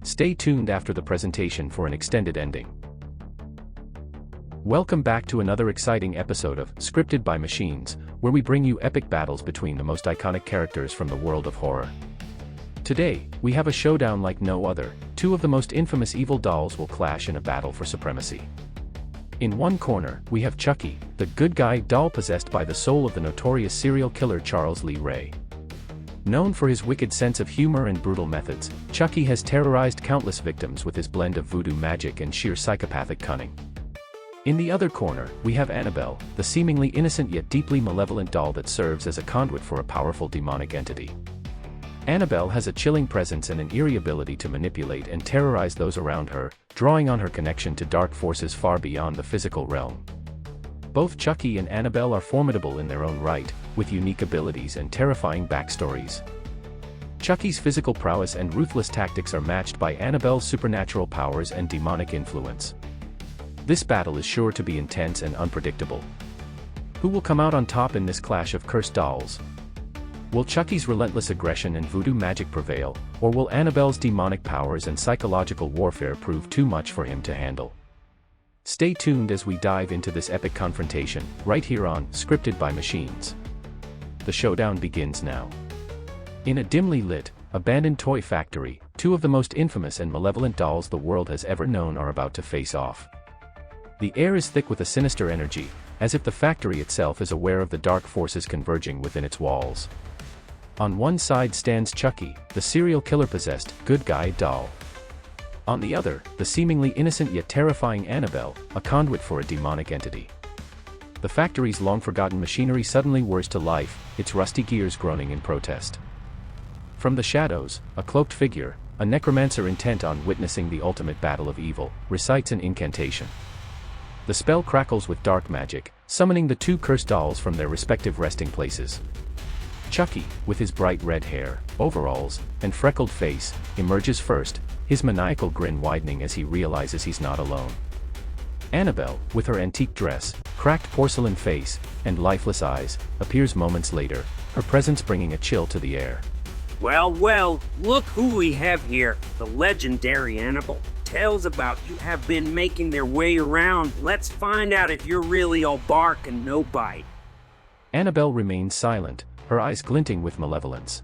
Stay tuned after the presentation for an extended ending. Welcome back to another exciting episode of Scripted by Machines, where we bring you epic battles between the most iconic characters from the world of horror. Today, we have a showdown like no other. Two of the most infamous evil dolls will clash in a battle for supremacy. In one corner, we have Chucky, the good guy doll possessed by the soul of the notorious serial killer Charles Lee Ray. Known for his wicked sense of humor and brutal methods, Chucky has terrorized countless victims with his blend of voodoo magic and sheer psychopathic cunning. In the other corner, we have Annabelle, the seemingly innocent yet deeply malevolent doll that serves as a conduit for a powerful demonic entity. Annabelle has a chilling presence and an eerie ability to manipulate and terrorize those around her, drawing on her connection to dark forces far beyond the physical realm. Both Chucky and Annabelle are formidable in their own right, with unique abilities and terrifying backstories. Chucky's physical prowess and ruthless tactics are matched by Annabelle's supernatural powers and demonic influence. This battle is sure to be intense and unpredictable. Who will come out on top in this clash of cursed dolls? Will Chucky's relentless aggression and voodoo magic prevail, or will Annabelle's demonic powers and psychological warfare prove too much for him to handle? Stay tuned as we dive into this epic confrontation, right here on Scripted by Machines. The showdown begins now. In a dimly lit, abandoned toy factory, two of the most infamous and malevolent dolls the world has ever known are about to face off. The air is thick with a sinister energy, as if the factory itself is aware of the dark forces converging within its walls. On one side stands Chucky, the serial killer-possessed, good guy doll. On the other, the seemingly innocent yet terrifying Annabelle, a conduit for a demonic entity. The factory's long-forgotten machinery suddenly whirs to life, its rusty gears groaning in protest. From the shadows, a cloaked figure, a necromancer intent on witnessing the ultimate battle of evil, recites an incantation. The spell crackles with dark magic, summoning the two cursed dolls from their respective resting places. Chucky, with his bright red hair, overalls, and freckled face, emerges first, his maniacal grin widening as he realizes he's not alone. Annabelle, with her antique dress, cracked porcelain face, and lifeless eyes, appears moments later, her presence bringing a chill to the air. Well, look who we have here, the legendary Annabelle. Tales about you have been making their way around. Let's find out if you're really all bark and no bite. Annabelle remains silent, her eyes glinting with malevolence.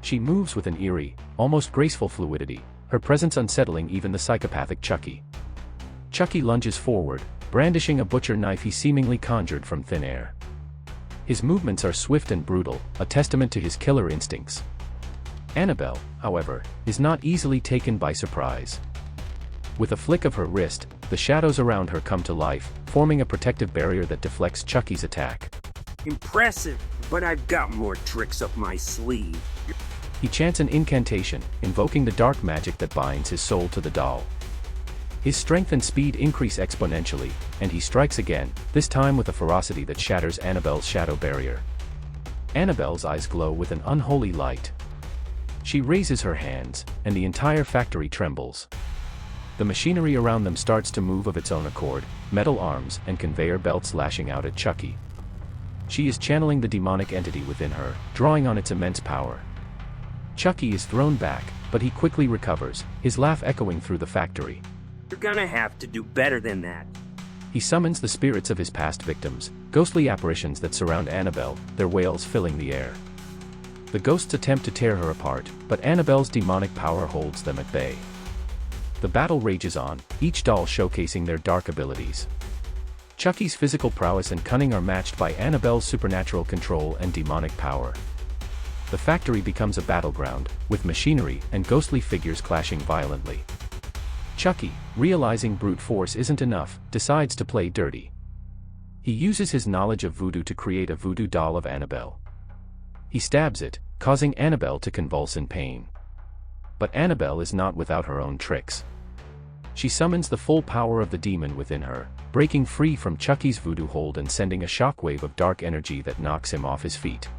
She moves with an eerie, almost graceful fluidity, her presence unsettling even the psychopathic Chucky. Chucky lunges forward, brandishing a butcher knife he seemingly conjured from thin air. His movements are swift and brutal, a testament to his killer instincts. Annabelle, however, is not easily taken by surprise. With a flick of her wrist, the shadows around her come to life, forming a protective barrier that deflects Chucky's attack. Impressive, but I've got more tricks up my sleeve. He chants an incantation, invoking the dark magic that binds his soul to the doll. His strength and speed increase exponentially, and he strikes again, this time with a ferocity that shatters Annabelle's shadow barrier. Annabelle's eyes glow with an unholy light. She raises her hands, and the entire factory trembles. The machinery around them starts to move of its own accord, metal arms and conveyor belts lashing out at Chucky. She is channeling the demonic entity within her, drawing on its immense power. Chucky is thrown back, but he quickly recovers, his laugh echoing through the factory. You're gonna have to do better than that. He summons the spirits of his past victims, ghostly apparitions that surround Annabelle, their wails filling the air. The ghosts attempt to tear her apart, but Annabelle's demonic power holds them at bay. The battle rages on, each doll showcasing their dark abilities. Chucky's physical prowess and cunning are matched by Annabelle's supernatural control and demonic power. The factory becomes a battleground, with machinery and ghostly figures clashing violently. Chucky, realizing brute force isn't enough, decides to play dirty. He uses his knowledge of voodoo to create a voodoo doll of Annabelle. He stabs it, causing Annabelle to convulse in pain. But Annabelle is not without her own tricks. She summons the full power of the demon within her, breaking free from Chucky's voodoo hold and sending a shockwave of dark energy that knocks him off his feet.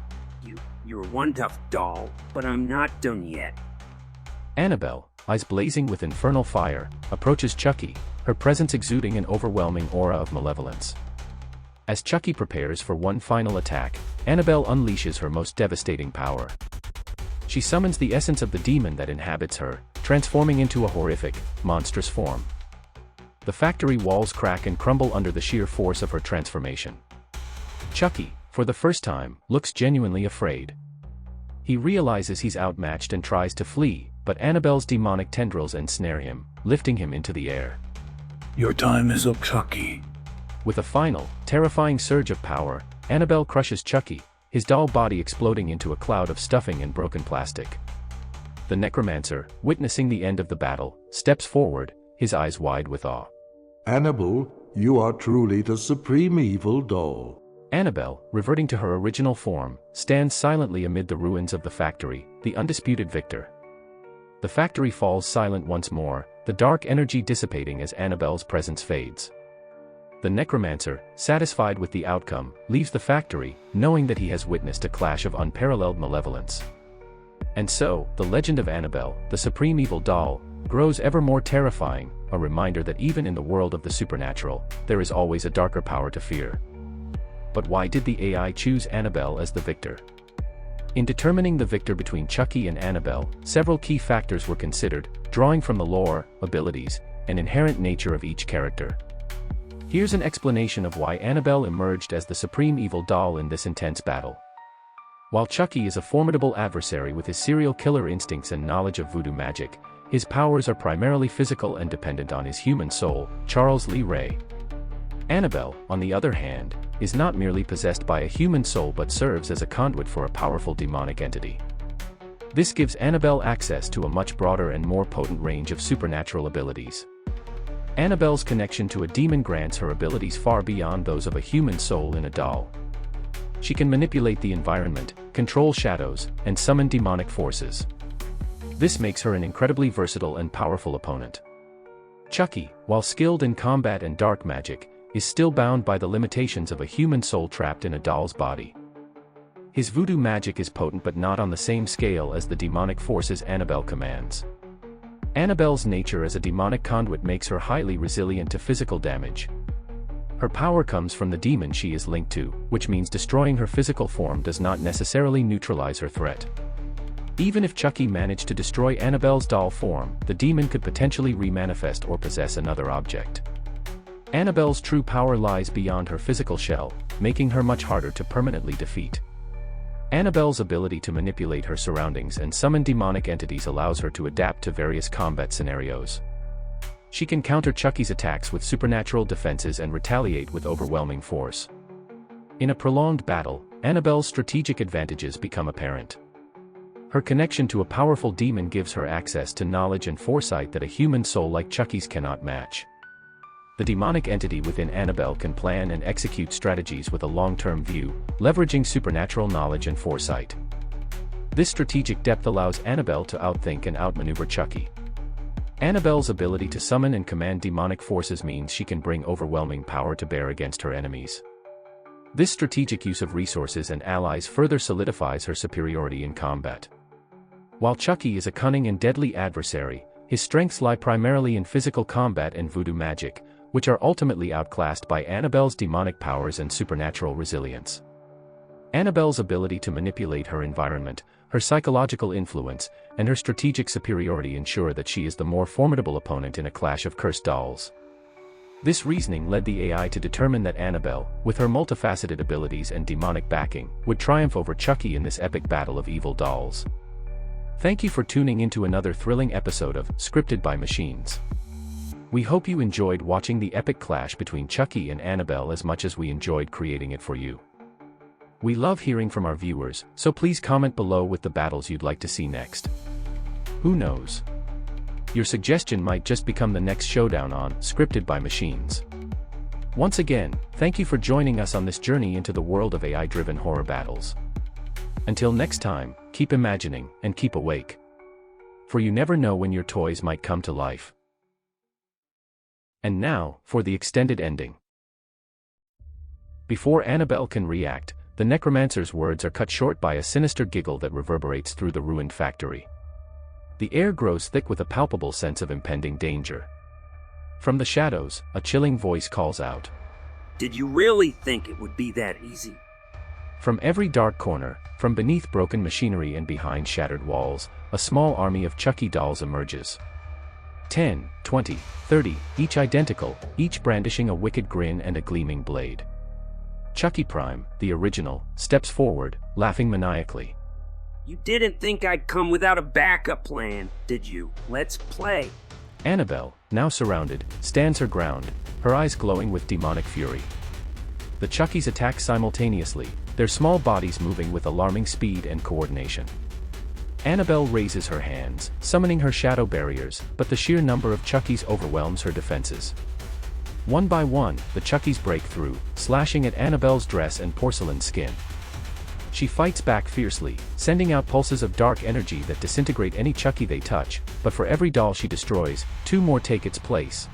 You're one tough doll, but I'm not done yet. Annabelle, eyes blazing with infernal fire, approaches Chucky, her presence exuding an overwhelming aura of malevolence. As Chucky prepares for one final attack, Annabelle unleashes her most devastating power. She summons the essence of the demon that inhabits her, transforming into a horrific, monstrous form. The factory walls crack and crumble under the sheer force of her transformation. Chucky, for the first time, looks genuinely afraid. He realizes he's outmatched and tries to flee, but Annabelle's demonic tendrils ensnare him, lifting him into the air. Your time is up, Chucky. With a final, terrifying surge of power, Annabelle crushes Chucky, his doll body exploding into a cloud of stuffing and broken plastic. The necromancer, witnessing the end of the battle, steps forward, his eyes wide with awe. Annabelle, you are truly the supreme evil doll. Annabelle, reverting to her original form, stands silently amid the ruins of the factory, the undisputed victor. The factory falls silent once more, the dark energy dissipating as Annabelle's presence fades. The necromancer, satisfied with the outcome, leaves the factory, knowing that he has witnessed a clash of unparalleled malevolence. And so, the legend of Annabelle, the supreme evil doll, grows ever more terrifying, a reminder that even in the world of the supernatural, there is always a darker power to fear. But why did the AI choose Annabelle as the victor? In determining the victor between Chucky and Annabelle, several key factors were considered, drawing from the lore, abilities, and inherent nature of each character. Here's an explanation of why Annabelle emerged as the supreme evil doll in this intense battle. While Chucky is a formidable adversary with his serial killer instincts and knowledge of voodoo magic, his powers are primarily physical and dependent on his human soul, Charles Lee Ray. Annabelle, on the other hand, is not merely possessed by a human soul but serves as a conduit for a powerful demonic entity. This gives Annabelle access to a much broader and more potent range of supernatural abilities. Annabelle's connection to a demon grants her abilities far beyond those of a human soul in a doll. She can manipulate the environment, control shadows, and summon demonic forces. This makes her an incredibly versatile and powerful opponent. Chucky, while skilled in combat and dark magic, is still bound by the limitations of a human soul trapped in a doll's body. His voodoo magic is potent but not on the same scale as the demonic forces Annabelle commands. Annabelle's nature as a demonic conduit makes her highly resilient to physical damage. Her power comes from the demon she is linked to, which means destroying her physical form does not necessarily neutralize her threat. Even if Chucky managed to destroy Annabelle's doll form, the demon could potentially remanifest or possess another object. Annabelle's true power lies beyond her physical shell, making her much harder to permanently defeat. Annabelle's ability to manipulate her surroundings and summon demonic entities allows her to adapt to various combat scenarios. She can counter Chucky's attacks with supernatural defenses and retaliate with overwhelming force. In a prolonged battle, Annabelle's strategic advantages become apparent. Her connection to a powerful demon gives her access to knowledge and foresight that a human soul like Chucky's cannot match. The demonic entity within Annabelle can plan and execute strategies with a long-term view, leveraging supernatural knowledge and foresight. This strategic depth allows Annabelle to outthink and outmaneuver Chucky. Annabelle's ability to summon and command demonic forces means she can bring overwhelming power to bear against her enemies. This strategic use of resources and allies further solidifies her superiority in combat. While Chucky is a cunning and deadly adversary, his strengths lie primarily in physical combat and voodoo magic, which are ultimately outclassed by Annabelle's demonic powers and supernatural resilience. Annabelle's ability to manipulate her environment, her psychological influence, and her strategic superiority ensure that she is the more formidable opponent in a clash of cursed dolls. This reasoning led the AI to determine that Annabelle, with her multifaceted abilities and demonic backing, would triumph over Chucky in this epic battle of evil dolls. Thank you for tuning into another thrilling episode of Scripted by Machines. We hope you enjoyed watching the epic clash between Chucky and Annabelle as much as we enjoyed creating it for you. We love hearing from our viewers, so please comment below with the battles you'd like to see next. Who knows? Your suggestion might just become the next showdown on Scripted by Machines. Once again, thank you for joining us on this journey into the world of AI-driven horror battles. Until next time, keep imagining and keep awake. For you never know when your toys might come to life. And now, for the extended ending. Before Annabelle can react, the necromancer's words are cut short by a sinister giggle that reverberates through the ruined factory. The air grows thick with a palpable sense of impending danger. From the shadows, a chilling voice calls out. Did you really think it would be that easy? From every dark corner, from beneath broken machinery and behind shattered walls, a small army of Chucky dolls emerges. 10, 20, 30, each identical, each brandishing a wicked grin and a gleaming blade. Chucky Prime, the original, steps forward, laughing maniacally. You didn't think I'd come without a backup plan, did you? Let's play. Annabelle, now surrounded, stands her ground, her eyes glowing with demonic fury. The Chuckies attack simultaneously, their small bodies moving with alarming speed and coordination. Annabelle raises her hands, summoning her shadow barriers, but the sheer number of Chuckies overwhelms her defenses. One by one, the Chuckies break through, slashing at Annabelle's dress and porcelain skin. She fights back fiercely, sending out pulses of dark energy that disintegrate any Chucky they touch, but for every doll she destroys, 2 more take its place.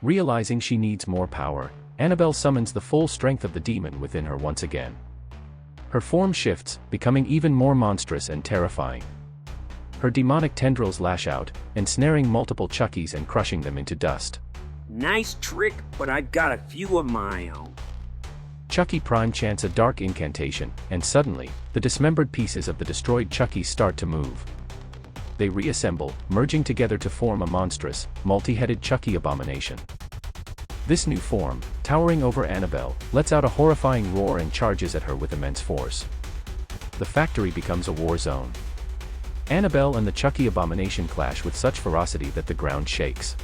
Realizing she needs more power, Annabelle summons the full strength of the demon within her once again. Her form shifts, becoming even more monstrous and terrifying. Her demonic tendrils lash out, ensnaring multiple Chuckies and crushing them into dust. Nice trick, but I've got a few of my own. Chucky Prime chants a dark incantation, and suddenly, the dismembered pieces of the destroyed Chuckies start to move. They reassemble, merging together to form a monstrous, multi-headed Chucky abomination. This new form, towering over Annabelle, lets out a horrifying roar and charges at her with immense force. The factory becomes a war zone. Annabelle and the Chucky abomination clash with such ferocity that the ground shakes.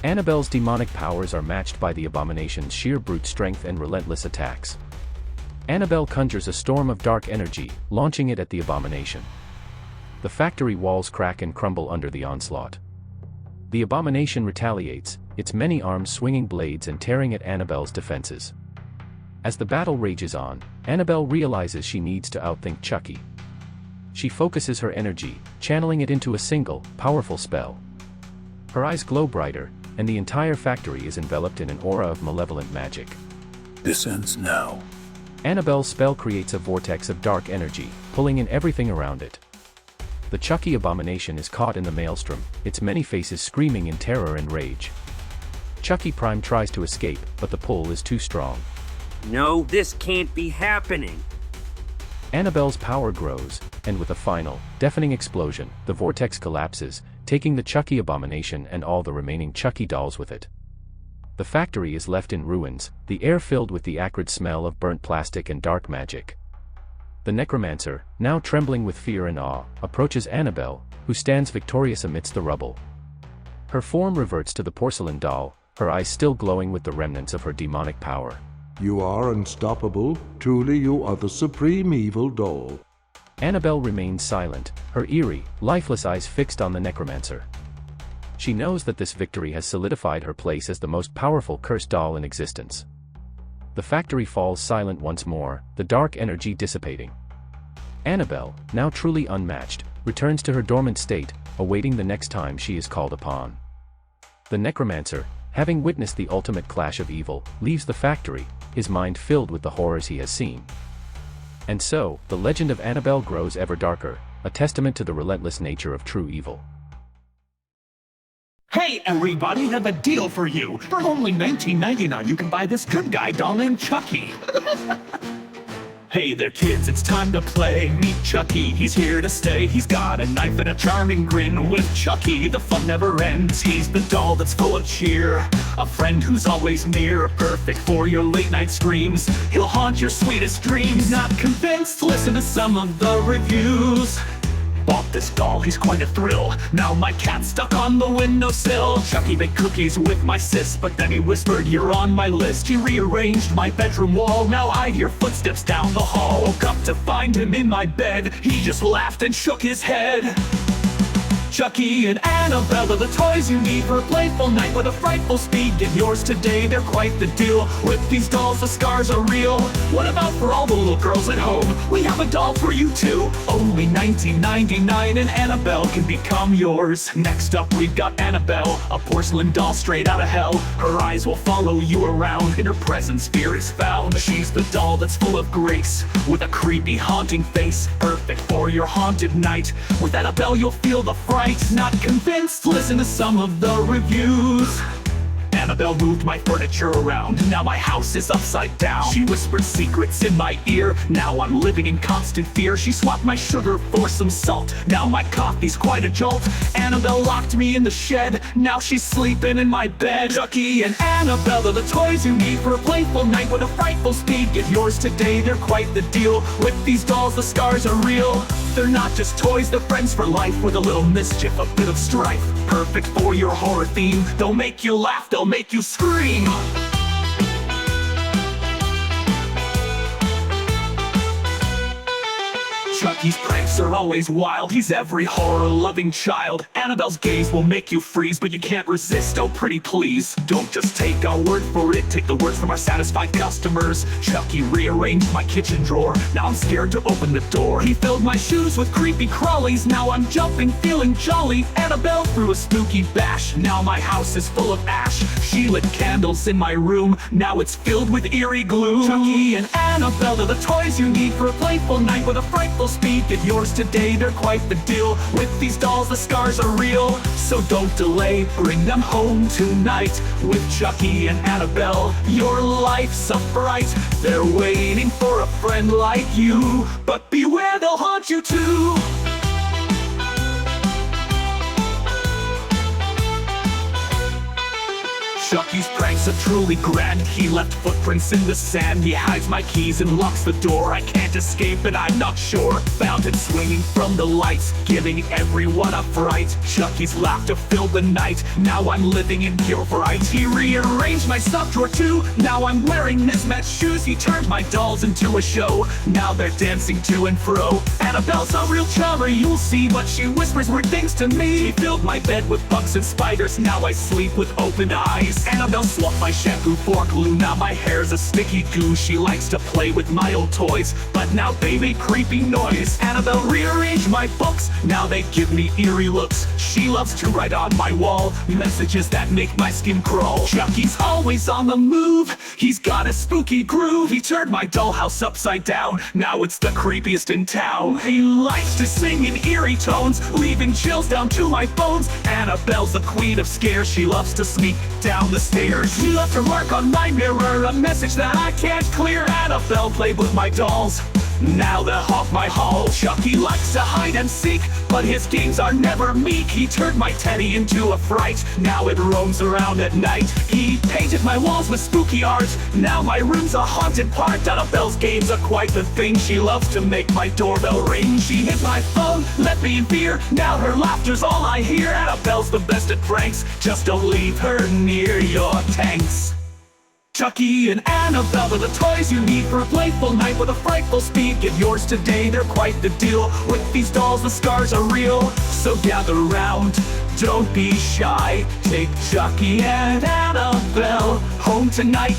Annabelle's demonic powers are matched by the abomination's sheer brute strength and relentless attacks. Annabelle conjures a storm of dark energy, launching it at the abomination. The factory walls crack and crumble under the onslaught. The abomination retaliates, its many arms swinging blades and tearing at Annabelle's defenses. As the battle rages on, Annabelle realizes she needs to outthink Chucky. She focuses her energy, channeling it into a single, powerful spell. Her eyes glow brighter, and the entire factory is enveloped in an aura of malevolent magic. This ends now. Annabelle's spell creates a vortex of dark energy, pulling in everything around it. The Chucky abomination is caught in the maelstrom, its many faces screaming in terror and rage. Chucky Prime tries to escape, but the pull is too strong. No, this can't be happening. Annabelle's power grows, and with a final, deafening explosion, the vortex collapses, taking the Chucky abomination and all the remaining Chucky dolls with it. The factory is left in ruins, the air filled with the acrid smell of burnt plastic and dark magic. The necromancer, now trembling with fear and awe, approaches Annabelle, who stands victorious amidst the rubble. Her form reverts to the porcelain doll, her eyes still glowing with the remnants of her demonic power. You are unstoppable. Truly you are the supreme evil doll. Annabelle remains silent, her eerie, lifeless eyes fixed on the necromancer. She knows that this victory has solidified her place as the most powerful cursed doll in existence. The factory falls silent once more, the dark energy dissipating. Annabelle, now truly unmatched, returns to her dormant state, awaiting the next time she is called upon. The necromancer, having witnessed the ultimate clash of evil, leaves the factory, his mind filled with the horrors he has seen. And so, the legend of Annabelle grows ever darker, a testament to the relentless nature of true evil. Hey everybody, I have a deal for you. For only $19.99 you can buy this good guy doll named Chucky. Hey there kids, it's time to play. Meet Chucky, he's here to stay. He's got a knife and a charming grin. With Chucky, the fun never ends. He's the doll that's full of cheer, a friend who's always near, perfect for your late night screams. He'll haunt your sweetest dreams. Not convinced? Listen to some of the reviews. Bought this doll, he's quite a thrill. Now my cat's stuck on the windowsill. Chucky baked cookies with my sis, but then he whispered, "You're on my list." He rearranged my bedroom wall. Now I hear footsteps down the hall. Woke up to find him in my bed. He just laughed and shook his head. Chucky and Annabelle are the toys you need for a playful night with a frightful speed. Get yours today, they're quite the deal. With these dolls, the scars are real. What about for all the little girls at home? We have a doll for you too. Only $19.99 and Annabelle can become yours. Next up, we've got Annabelle, a porcelain doll straight out of hell. Her eyes will follow you around. In her presence, fear is found. She's the doll that's full of grace, with a creepy, haunting face, perfect for your haunted night. With Annabelle, you'll feel the fright. Not convinced? Listen to some of the reviews. Annabelle moved my furniture around. Now my house is upside down. She whispered secrets in my ear. Now I'm living in constant fear. She swapped my sugar for some salt. Now my coffee's quite a jolt. Annabelle locked me in the shed. Now she's sleeping in my bed. Chucky and Annabelle are the toys you need for a playful night with a frightful speed. Get yours today, they're quite the deal. With these dolls, the scars are real. They're not just toys, they're friends for life. With a little mischief, a bit of strife. Perfect for your horror theme. They'll make you laugh, they'll make you scream. Chucky's pranks are always wild. He's every horror-loving child. Annabelle's gaze will make you freeze, but you can't resist, oh pretty please. Don't just take our word for it, take the words from our satisfied customers. Chucky rearranged my kitchen drawer. Now I'm scared to open the door. He filled my shoes with creepy crawlies. Now I'm jumping, feeling jolly. Annabelle threw a spooky bash. Now my house is full of ash. She lit candles in my room. Now it's filled with eerie gloom. Chucky and Annabelle are the toys you need for a playful night with a frightful speed. Get yours today, they're quite the deal. With these dolls, the scars are real. So don't delay, bring them home tonight. With Chucky and Annabelle, your life's a fright. They're waiting for a friend like you, but beware, they'll haunt you too. Chucky's pranks are truly grand. He left footprints in the sand. He hides my keys and locks the door. I can't escape and I'm not sure. Fountain swinging from the lights, giving everyone a fright. Chucky's laughter filled the night. Now I'm living in pure fright. He rearranged my stuffed drawer too. Now I'm wearing mismatched shoes. He turned my dolls into a show. Now they're dancing to and fro. Annabelle's a real charmer, you'll see, but she whispers weird things to me. He filled my bed with bugs and spiders. Now I sleep with open eyes. Annabelle swapped my shampoo for glue. Now my hair's a sticky goo. She likes to play with my old toys, but now they make creepy noise. Annabelle rearranged my books. Now they give me eerie looks. She loves to write on my wall messages that make my skin crawl. Chucky's always on the move. He's got a spooky groove. He turned my dollhouse upside down. Now it's the creepiest in town. He likes to sing in eerie tones, leaving chills down to my bones. Annabelle's the queen of scares. She loves to sneak down the stairs. She left her mark on my mirror, a message that I can't clear. Annabelle played with my dolls. Now they'll haunt my hall. Chucky likes to hide and seek, but his games are never meek. He turned my teddy into a fright. Now it roams around at night. He painted my walls with spooky art. Now my room's a haunted part. Annabelle's games are quite the thing. She loves to make my doorbell ring. She hit my phone, left me in fear. Now her laughter's all I hear. Annabelle's the best at pranks. Just don't leave her near your tanks. Chucky and Annabelle are the toys you need for a playful night with a frightful speed. Get yours today, they're quite the deal. With these dolls, the scars are real. So gather round, don't be shy. Take Chucky and Annabelle home tonight.